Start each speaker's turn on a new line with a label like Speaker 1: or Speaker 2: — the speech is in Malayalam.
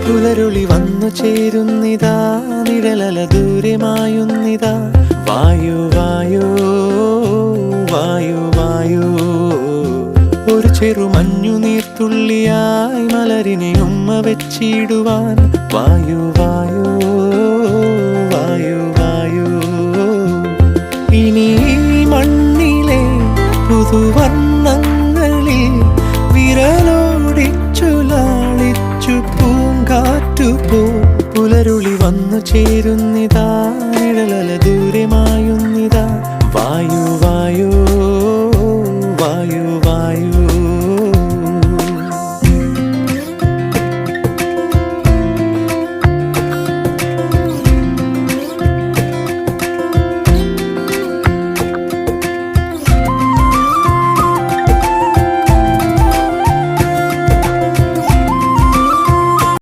Speaker 1: പുലരുളി വന്നു ചേരുന്നിതാ, നിഴലല ദൂരെ മായുന്നിതാ. വായു വായു വായു വായു, ഒരു ചെറു മഞ്ഞു നീർത്തുള്ളിയായി മലരിനെ ഉമ്മ വെച്ചിടുവാൻ. വായു വായു വായു വായു, ഇനി മണ്ണിലെ പുതുവർണ്ണങ്ങളിൽ വിരലോടിച്ചു ലാളിച്ചു പൂങ്കാറ്റുപോ. പുലരുളി വന്നു ചേരുന്നിതാ, നിഴലല ദൂരെ മായുന്നിതാ. വായു